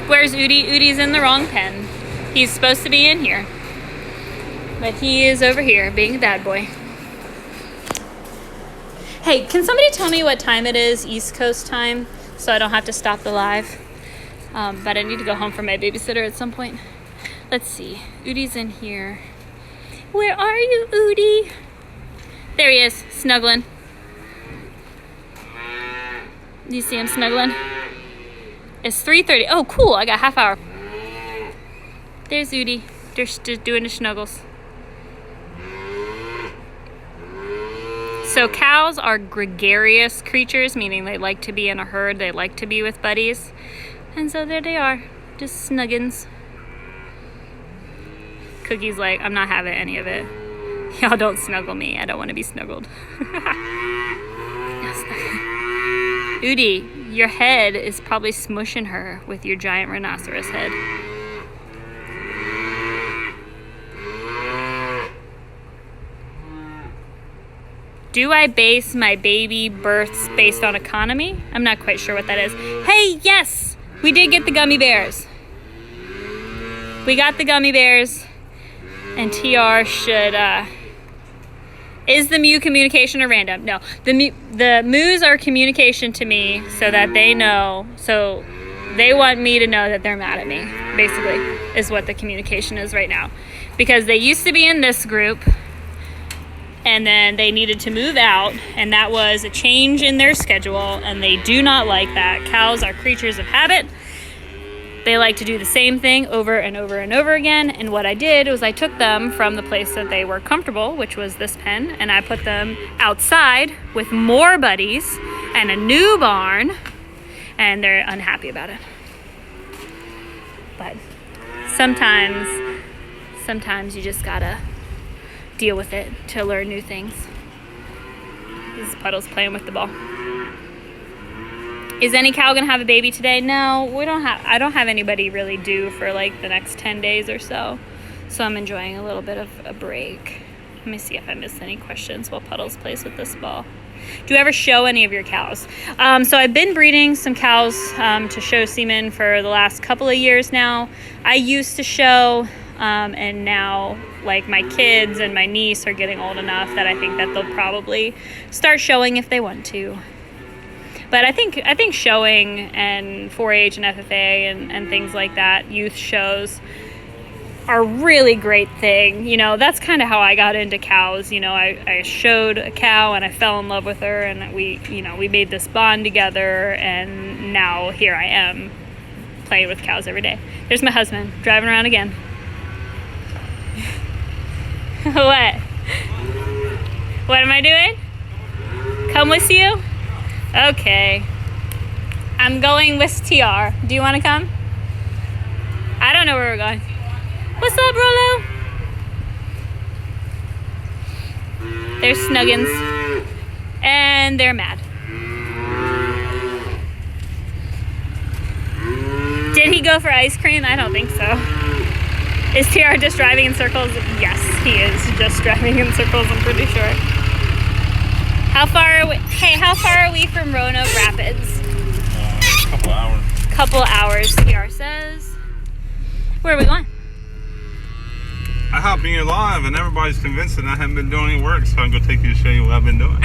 Where's Udi? Udi's in the wrong pen. He's supposed to be in here. But he is over here being a bad boy. Hey, can somebody tell me what time it is, East Coast time, so I don't have to stop the live? But I need to go home for my babysitter at some point. Let's see. Udi's in here. Where are you, Udi? There he is, snuggling. Do you see him snuggling? It's 3:30. Oh, cool. I got half hour. There's Udi. They're just doing the snuggles. So cows are gregarious creatures, meaning they like to be in a herd. They like to be with buddies. And so there they are, just snuggins. Cookie's like, I'm not having any of it. Y'all don't snuggle me. I don't want to be snuggled. Udi, your head is probably smushing her with your giant rhinoceros head. Do I base my baby births based on economy? I'm not quite sure what that is. Hey, yes! We did get the gummy bears. We got the gummy bears. And TR should... Is the Mew communication or random? No. The Mews are communication to me so that they know. So they want me to know that they're mad at me, basically, is what the communication is right now. Because they used to be in this group, and then they needed to move out, and that was a change in their schedule, and they do not like that. Cows are creatures of habit. They like to do the same thing over and over and over again. And what I did was I took them from the place that they were comfortable, which was this pen, and I put them outside with more buddies and a new barn, and they're unhappy about it. But sometimes you just gotta deal with it to learn new things. This is Puddles playing with the ball. Is any cow gonna have a baby today? No, I don't have anybody really due for like the next 10 days or so. So I'm enjoying a little bit of a break. Let me see if I missed any questions while Puddles plays with this ball. Do you ever show any of your cows? So I've been breeding some cows to show semen for the last couple of years now. I used to show, and now like my kids and my niece are getting old enough that I think that they'll probably start showing if they want to. But I think showing and 4-H and FFA and things like that, youth shows, are a really great thing. You know, that's kind of how I got into cows. You know, I showed a cow and I fell in love with her, and we made this bond together, and now here I am playing with cows every day. There's my husband driving around again. What? What am I doing? Come with you? Okay. I'm going with TR. Do you want to come? I don't know where we're going. What's up, Rolo? There's Snuggins. And they're mad. Did he go for ice cream? I don't think so. Is TR just driving in circles? Yes, he is just driving in circles, I'm pretty sure. How far are we from Roanoke Rapids? A couple hours. Couple hours, TR says. Where are we going? I hop in here live and everybody's convinced that I haven't been doing any work, so I'm going to take you to show you what I've been doing.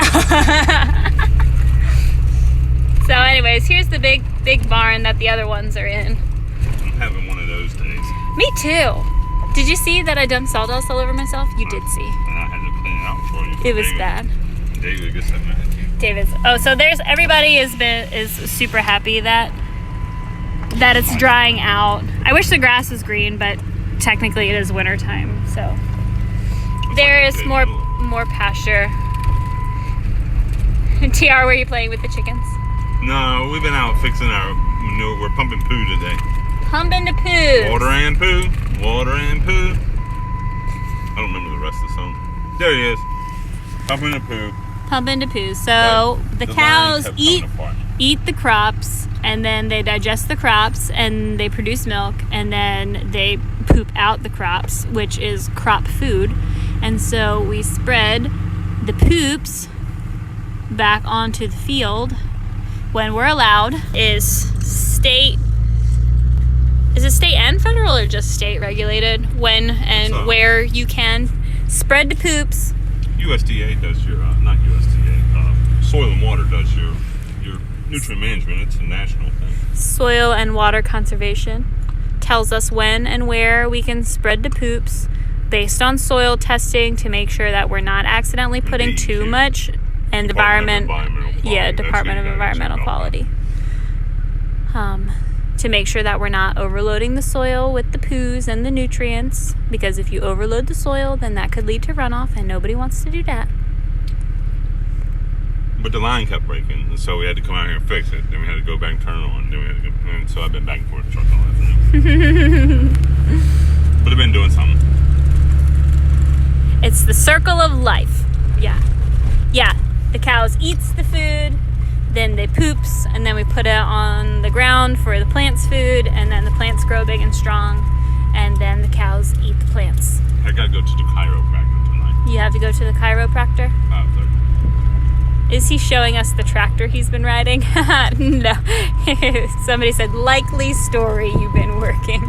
So anyways, here's the big barn that the other ones are in. I'm having one of those days. Me too. Did you see that I dumped sawdust all over myself? You did see. And I had to clean it out for you. It was bad. David gets that mad. David's. Oh, so everybody is super happy that it's drying out. I wish the grass was green, but technically it is winter time, so there is more pasture. TR, were you playing with the chickens? No, we've been out fixing our manure. We're pumping poo today. Pumping the poo. Water and poo. Water and poo. I don't remember the rest of the song. There he is. Pumping the poo. Pumping the poo. So the cows eat the crops, and then they digest the crops, and they produce milk, and then they poop out the crops, which is crop food. And so we spread the poops back onto the field when we're allowed. Is state and federal or just state regulated when and So- where you can spread the poops. USDA does your, not USDA, Soil and Water does your nutrient management. It's a national thing. Soil and Water Conservation tells us when and where we can spread the poops based on soil testing to make sure that we're not accidentally putting too DEQ. much and Department of Environmental Quality. Yeah, That's Department who of you gotta Environmental check out. Quality. To make sure that we're not overloading the soil with the poos and the nutrients, because if you overload the soil, then that could lead to runoff, and nobody wants to do that. But the line kept breaking, and so we had to come out here and fix it. Then we had to go back and turn it on. Then we had to go, and so I've been back and forth to truck all afternoon. But I've been doing something. It's the circle of life. Yeah. The cows eats the food, then they poops, and then we put it on the ground for the plants' food, and then the plants grow big and strong, and then the cows eat the plants. I gotta go to the chiropractor tonight. You have to go to the chiropractor. Is he showing us the tractor he's been riding? No. Somebody said, likely story you've been working.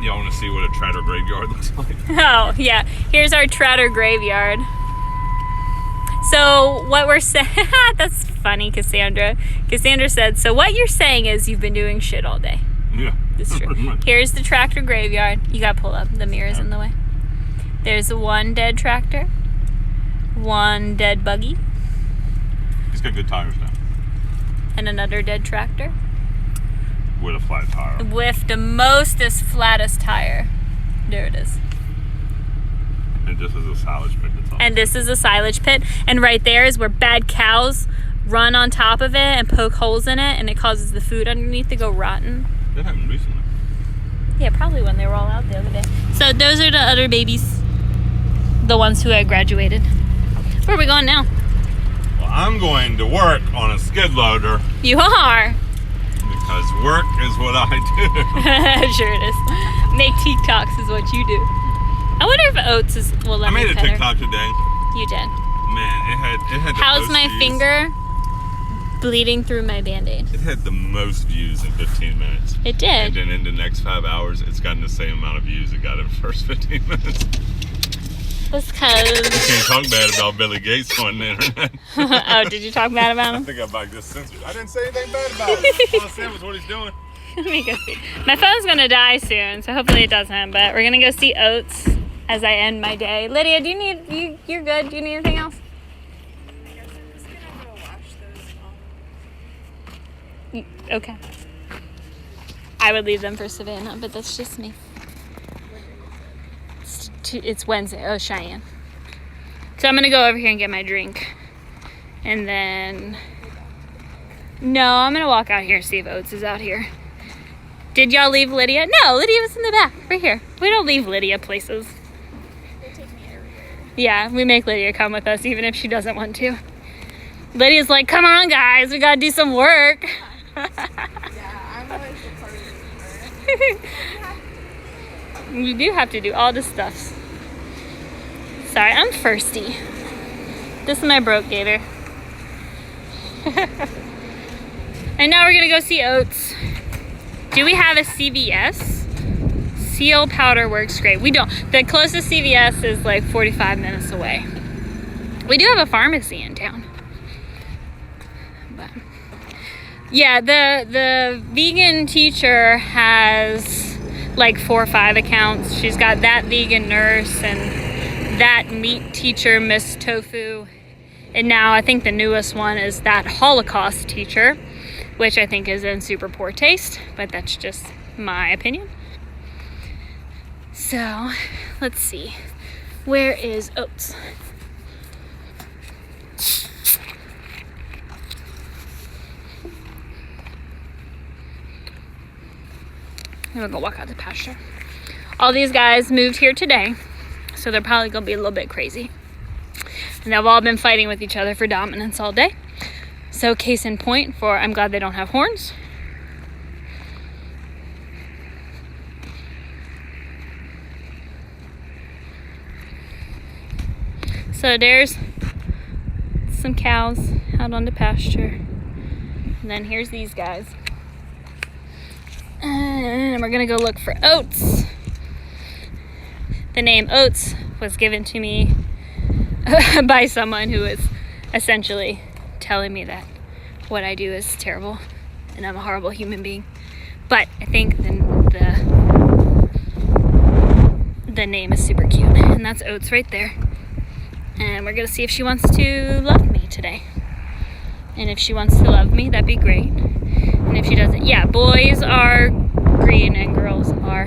Y'all want to see what a Trader graveyard looks like? Oh, yeah. Here's our Trader graveyard. So what we're saying, that's funny, Cassandra. Cassandra said, so what you're saying is you've been doing shit all day. Yeah. That's true. Pretty much. Here's the tractor graveyard. You gotta pull up. The mirror's in the way. There's one dead tractor. One dead buggy. He's got good tires now. And another dead tractor. With a flat tire. With the mostest, flattest tire. There it is. And this is a silage pit that's on. And this is a silage pit. And right there is where bad cows run on top of it and poke holes in it, and it causes the food underneath to go rotten. That happened recently. Yeah, probably when they were all out the other day. So those are the other babies. The ones who had graduated. Where are we going now? Well, I'm going to work on a skid loader You are. because work is what I do. Sure it is. Make TikToks is what you do. I wonder if Oats will let I me made a pet her. TikTok today. You did. Man, it had the How's most my views. finger bleeding through my Band-Aid? It had the most views in 15 minutes. It And did. then in the next 5 hours, it's gotten the same amount of views it got in the first 15 minutes. That's You because... can't talk bad about Billy Gates on the internet. Oh, did you talk bad about I him? think I might just censored. I didn't say anything bad about him. All I said was what he's doing. Let me go see. My phone's gonna die soon, so hopefully it doesn't. But we're gonna go see Oats as I end my day. Lydia, do you need you're good? Do you need anything else? I guess I'm just gonna go wash those off. Okay. I would leave them for Savannah, but that's just me. It's Wednesday. Oh, Cheyenne. So I'm gonna go over here and get my drink, and then no, I'm gonna walk out here and see if Oats is out here. Did y'all leave Lydia? No, Lydia was in the back, right here. We don't leave Lydia places. They take me everywhere. Yeah, we make Lydia come with us even if she doesn't want to. Lydia's like, come on guys, we gotta do some work. Yeah, I'm always the party leader. You do have to do all the stuff. Sorry, I'm thirsty. This is my broke gator. And now we're gonna go see Oats. Do we have a CVS? Seal powder works great. We don't. The closest CVS is like 45 minutes away. We do have a pharmacy in town. But yeah, the vegan teacher has like 4 or 5 accounts. She's got that vegan nurse and that meat teacher, Miss Tofu. And now I think the newest one is that Holocaust teacher, which I think is in super poor taste, but that's just my opinion. So, let's see. Where is Oats? I'm gonna go walk out the pasture. All these guys moved here today, so they're probably gonna be a little bit crazy. And they've all been fighting with each other for dominance all day. So case in point for I'm glad they don't have horns. So there's some cows out on the pasture. And then here's these guys. And And we're gonna go look for Oats. The name Oats was given to me by someone who is essentially telling me that what I do is terrible and I'm a horrible human being. But I think the name is super cute, and that's Oats right there. And we're gonna see if she wants to love me today. And if she wants to love me, that'd be great. And if she doesn't, yeah, boys are green and girls are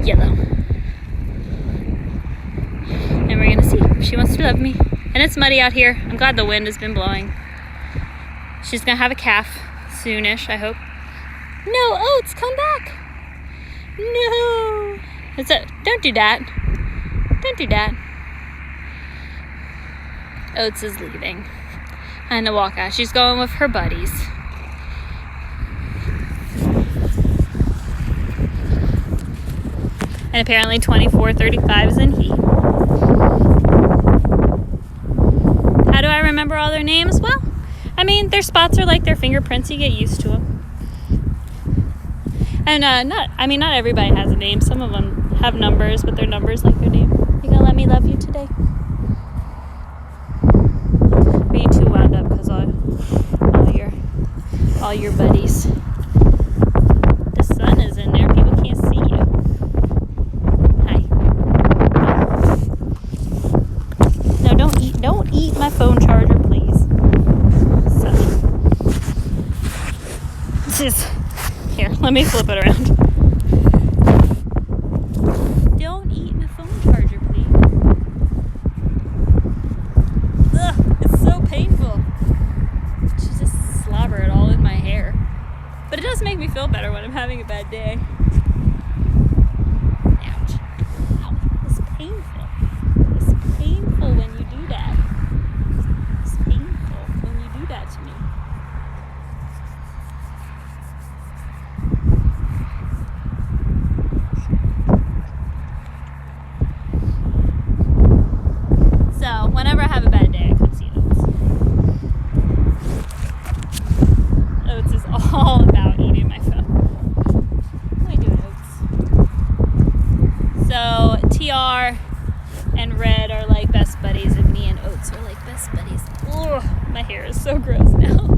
yellow. And we're gonna see if she wants to love me. And it's muddy out here. I'm glad the wind has been blowing. She's gonna have a calf soonish, I hope. No, Oats, come back. No. Don't do that. Don't do that. Oats is leaving. And to walk out. She's going with her buddies. And apparently 2435 is in heat. How do I remember all their names? Well, I mean, their spots are like their fingerprints. You get used to them. And not everybody has a name. Some of them have numbers, but their numbers like their name. You gonna let me love you today? Are you too wound up because all your buddies? The sun is in there. People can't see you. Hi. No, don't eat my phone charger, please. So, here, let me flip it around. Don't eat my phone charger, please. Ugh, it's so painful. She just slobbered it all in my hair. But it does make me feel better when I'm having a bad day. Ouch. Ow. It's painful. It's painful when you do that. It's painful when you do that to me. So, whenever I have a bad day, I come see Oats. Oats is all about eating my phone. What are you doing, Oats? So, TR and Red are like best buddies, and me and Oats are like best buddies. Ugh, my hair is so gross now.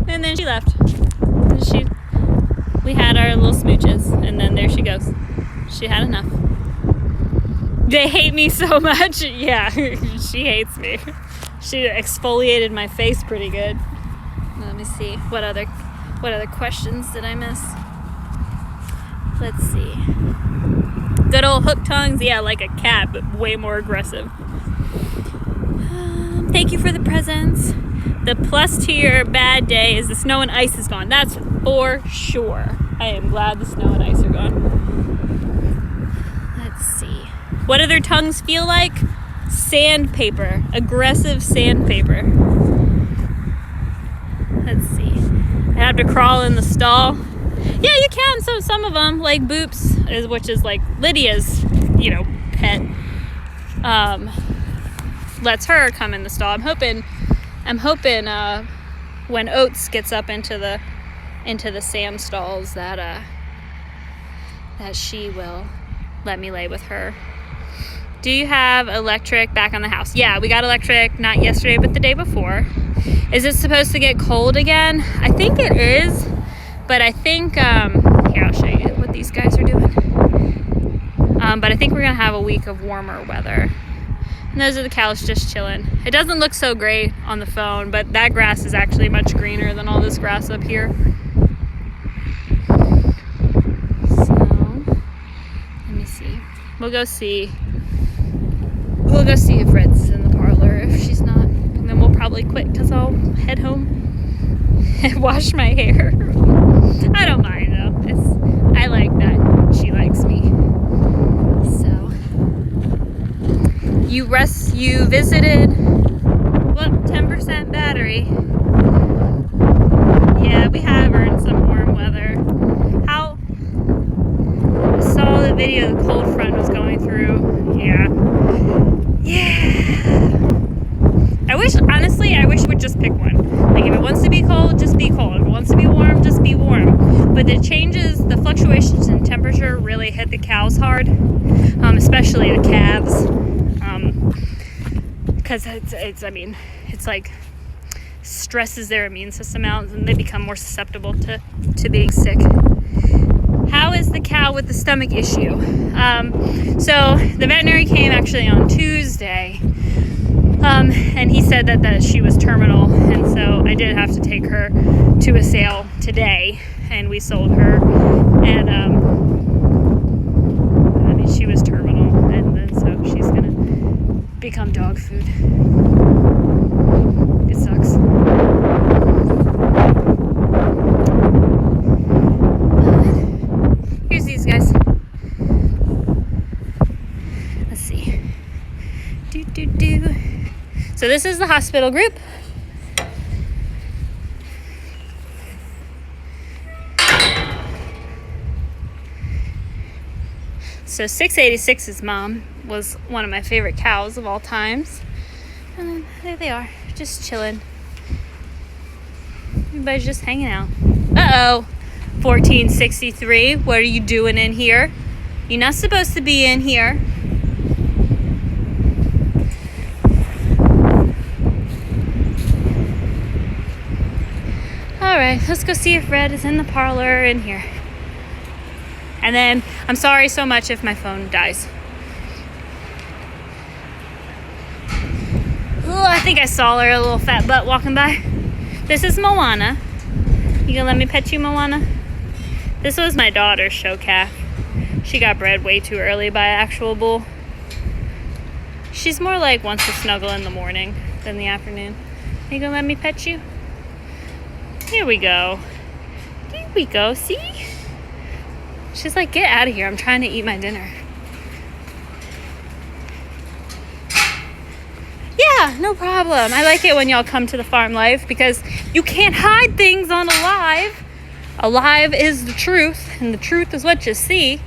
And then she left. We had our little smooches, and then there she goes. She had enough. They hate me so much. Yeah, she hates me. She exfoliated my face pretty good. Let me see. What other questions did I miss? Let's see. Good old hook tongues. Yeah, like a cat, but way more aggressive. Thank you for the presents. The plus to your bad day is the snow and ice is gone. That's for sure. I am glad the snow and ice are gone. Let's see. What do their tongues feel like? Sandpaper. Aggressive sandpaper. Let's see. I have to crawl in the stall. Yeah, you can. So some of them, like Boops, which is like Lydia's, pet, lets her come in the stall. I'm hoping when Oats gets up into the Sam stalls that she will let me lay with her. Do you have electric back on the house? Yeah, we got electric not yesterday but the day before. Is it supposed to get cold again? I think it is, but I think here, I'll show you what these guys are doing. But I think we're gonna have a week of warmer weather. And those are the cows just chilling. It doesn't look so great on the phone, but that grass is actually much greener than all this grass up here. So, let me see. We'll go see if Red's in the parlor. If she's not, and then we'll probably quit because I'll head home and wash my hair. I don't mind though. I like that she likes me. So you visited. Well, 10% battery. Yeah, we have earned some warm weather. I saw the video the cold front was going through. Yeah. I wish it would just pick one. Like, if it wants to be cold, just be cold. If it wants to be warm, just be warm. But the fluctuations in temperature really hit the cows hard, especially the calves, because it's like stresses their immune system out and they become more susceptible to being sick. How is the cow with the stomach issue? So the veterinary came actually on Tuesday, and he said that she was terminal, and so I did have to take her to a sale today, and we sold her, and she was terminal, and then so she's gonna become dog food. It sucks. Here's these guys. Let's see. So this is the hospital group. So 686's mom was one of my favorite cows of all times. And then there they are, just chilling. Everybody's just hanging out. Uh-oh. 1463, what are you doing in here? You're not supposed to be in here. Alright, let's go see if Red is in the parlor in here. And then, I'm sorry so much if my phone dies. Oh, I think I saw her, a little fat butt walking by. This is Moana. You gonna let me pet you, Moana? This was my daughter's show calf. She got bred way too early by an actual bull. She's more like wants to snuggle in the morning than the afternoon. Are you gonna let me pet you? Here we go. Here we go, see? She's like, get out of here. I'm trying to eat my dinner. Yeah, no problem. I like it when y'all come to the farm life because you can't hide things on Alive. Alive is the truth, and the truth is what you see.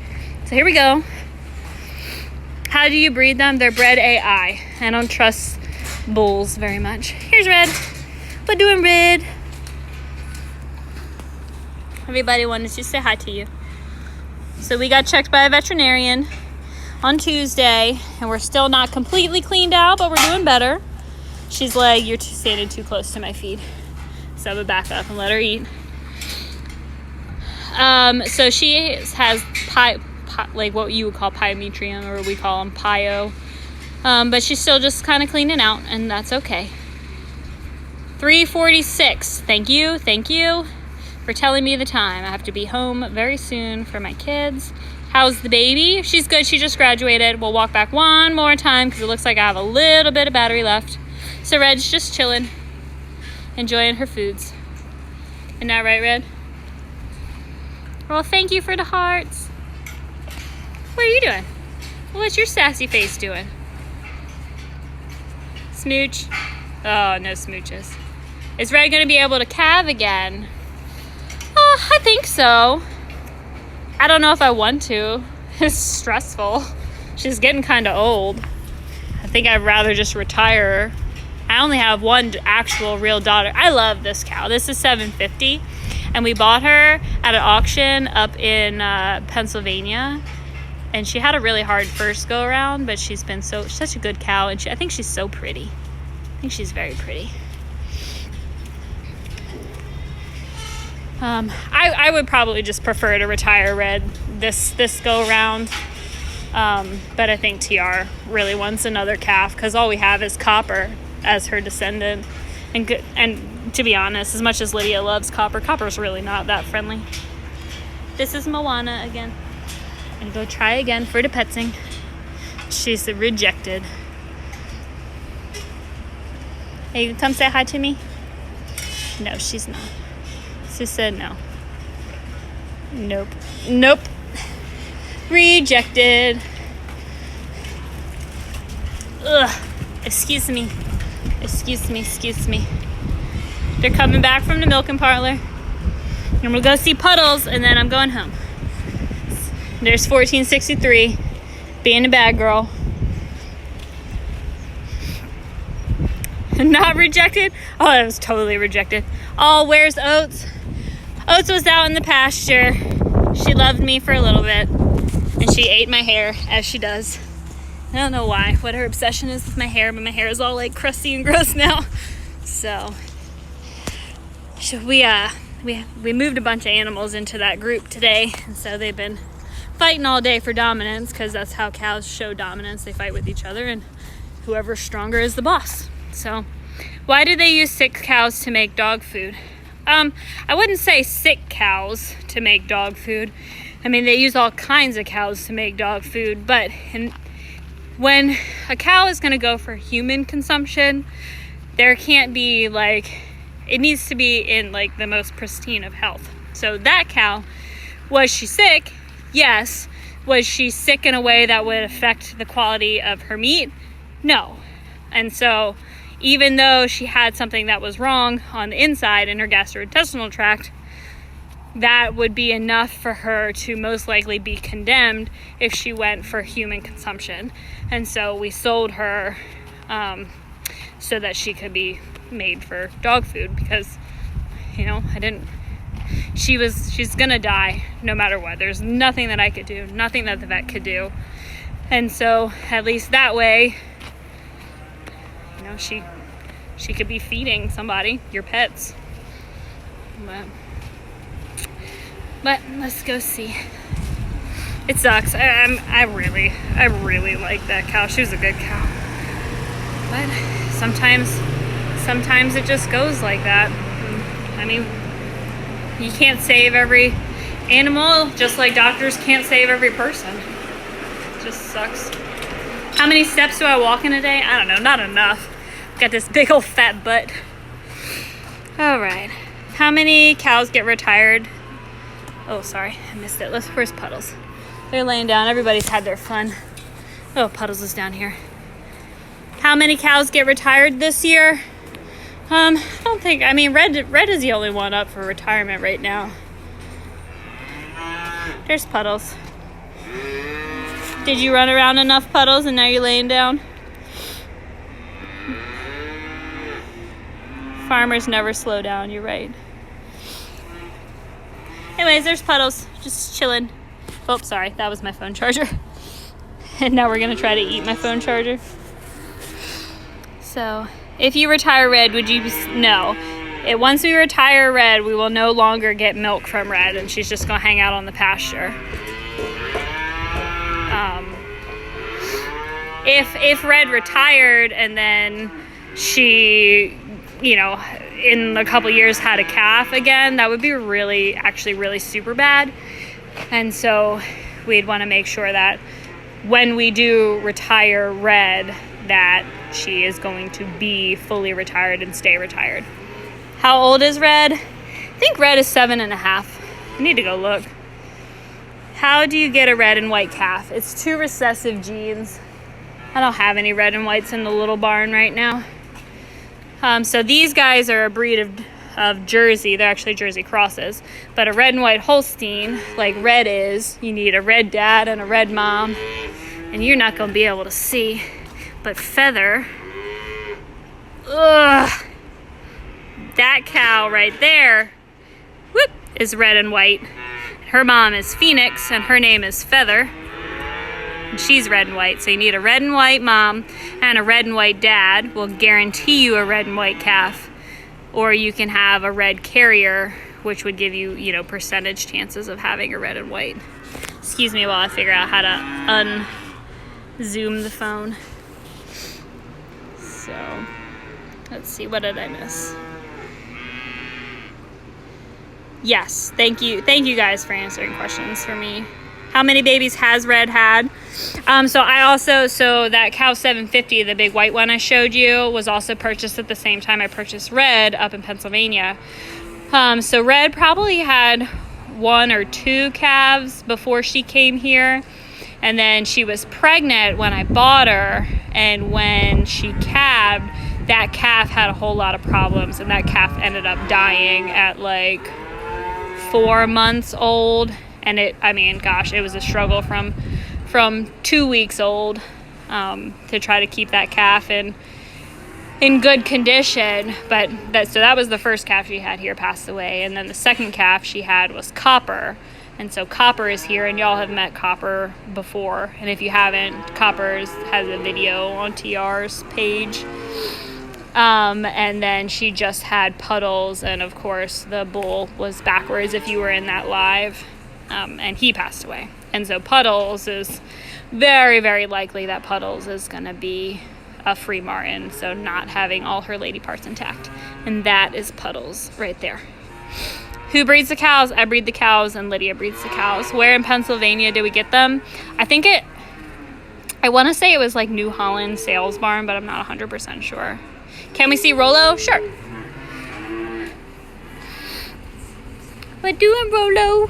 So here we go. How do you breed them? They're bred AI. I don't trust bulls very much. Here's Red. What doing, Red? Everybody wanted to say hi to you. So we got checked by a veterinarian on Tuesday, and we're still not completely cleaned out, but we're doing better. She's like, you're standing too close to my feed. So I'm gonna back up and let her eat. So she has like what you would call pyometrium, or we call them pyo. But she's still just kind of cleaning out, and that's okay. 3:46. Thank you for telling me the time. I have to be home very soon for my kids. How's the baby? She's good. She just graduated. We'll walk back one more time because it looks like I have a little bit of battery left. So Red's just chilling, enjoying her foods. Isn't that right, Red? Well, thank you for the hearts. What are you doing? What's your sassy face doing? Smooch? Oh, no smooches. Is Red going to be able to calve again? I think so. I don't know if I want to. It's stressful. She's getting kind of old. I think I'd rather just retire her. I only have one actual real daughter. I love this cow. This is 750, and we bought her at an auction up in Pennsylvania. And she had a really hard first go around, but she's been such a good cow, and I think she's so pretty. I think she's very pretty. I would probably just prefer to retire Red this go around, but I think TR really wants another calf because all we have is Copper as her descendant, and to be honest, as much as Lydia loves Copper, Copper's really not that friendly. This is Moana again, and go try again for the petsing. She's rejected. Hey, come say hi to me. No, she's not. She said no. Nope. Rejected. Ugh. Excuse me. They're coming back from the milking parlor. And we'll go see Puddles, and then I'm going home. There's 1463, being a bad girl. Not rejected? Oh, that was totally rejected. Oh, where's Oats? Oats was out in the pasture. She loved me for a little bit, and she ate my hair, as she does. I don't know why, what her obsession is with my hair, but my hair is all like crusty and gross now. So we moved a bunch of animals into that group today, and so they've been fighting all day for dominance, because that's how cows show dominance. They fight with each other, and whoever's stronger is the boss. So why do they use sick cows to make dog food? I wouldn't say sick cows to make dog food. I mean, they use all kinds of cows to make dog food, but when a cow is going to go for human consumption, there can't be like, it needs to be in like the most pristine of health. So that cow, was she sick? Yes. Was she sick in a way that would affect the quality of her meat? No. And so even though she had something that was wrong on the inside in her gastrointestinal tract, that would be enough for her to most likely be condemned if she went for human consumption. And so we sold her so that she could be made for dog food, because, you know, she's gonna die no matter what. There's nothing that I could do, nothing that the vet could do. And so at least that way, you know, she could be feeding somebody, your pets. But let's go see. It sucks. I really like that cow. She was a good cow. But sometimes it just goes like that. I mean, you can't save every animal, just like doctors can't save every person. It just sucks. How many steps do I walk in a day? I don't know, not enough. Got this big old fat butt. All right. How many cows get retired? Oh, sorry, I missed it. Where's Puddles? They're laying down. Everybody's had their fun. Oh, Puddles is down here. How many cows get retired this year? I don't think, I mean, Red is the only one up for retirement right now. There's Puddles. Did you run around enough, Puddles, and now you're laying down? Farmers never slow down, you're right. Anyways, there's Puddles, just chilling. Oh, sorry, that was my phone charger. And now we're gonna try to eat my phone charger. So, if you retire Red, would you? No. Once we retire Red, we will no longer get milk from Red, and she's just gonna hang out on the pasture. If Red retired and then she, you know, in a couple years had a calf again, that would be actually really super bad. And so we'd want to make sure that when we do retire Red, that she is going to be fully retired and stay retired. How old is Red? I think Red is 7.5. I need to go look. How do you get a red and white calf? It's 2 recessive genes. I don't have any red and whites in the little barn right now. So these guys are a breed of Jersey. They're actually Jersey crosses. But a red and white Holstein, like Red is, you need a red dad and a red mom. And you're not going to be able to see. But Feather, ugh, that cow right there, whoop, is red and white. Her mom is Phoenix, and her name is Feather. And she's red and white. So you need a red and white mom and a red and white dad will guarantee you a red and white calf. Or you can have a red carrier, which would give you, you know, percentage chances of having a red and white. Excuse me while I figure out how to unzoom the phone. So, let's see, what did I miss? Yes, thank you guys for answering questions for me. How many babies has Red had? So that cow 750, the big white one I showed you, was also purchased at the same time I purchased Red up in Pennsylvania. So Red probably had 1 or 2 calves before she came here. And then she was pregnant when I bought her. And when she calved, that calf had a whole lot of problems. And that calf ended up dying at like 4 months old. And it was a struggle from 2 weeks old to try to keep that calf. And in good condition, but that was the first calf she had here, passed away, and then the second calf she had was Copper, and so Copper is here, and y'all have met Copper before, and if you haven't, Copper has a video on TR's page, and then she just had Puddles, and of course the bull was backwards if you were in that live, and he passed away, and so Puddles is very, very likely that Puddles is going to be a free Martin, so not having all her lady parts intact. And that is Puddles right there. Who breeds the cows? I breed the cows and Lydia breeds the cows. Where in Pennsylvania do we get them? I want to say it was like New Holland Sales Barn, but I'm not 100% sure. Can we see Rollo? Sure. What doing, Rollo?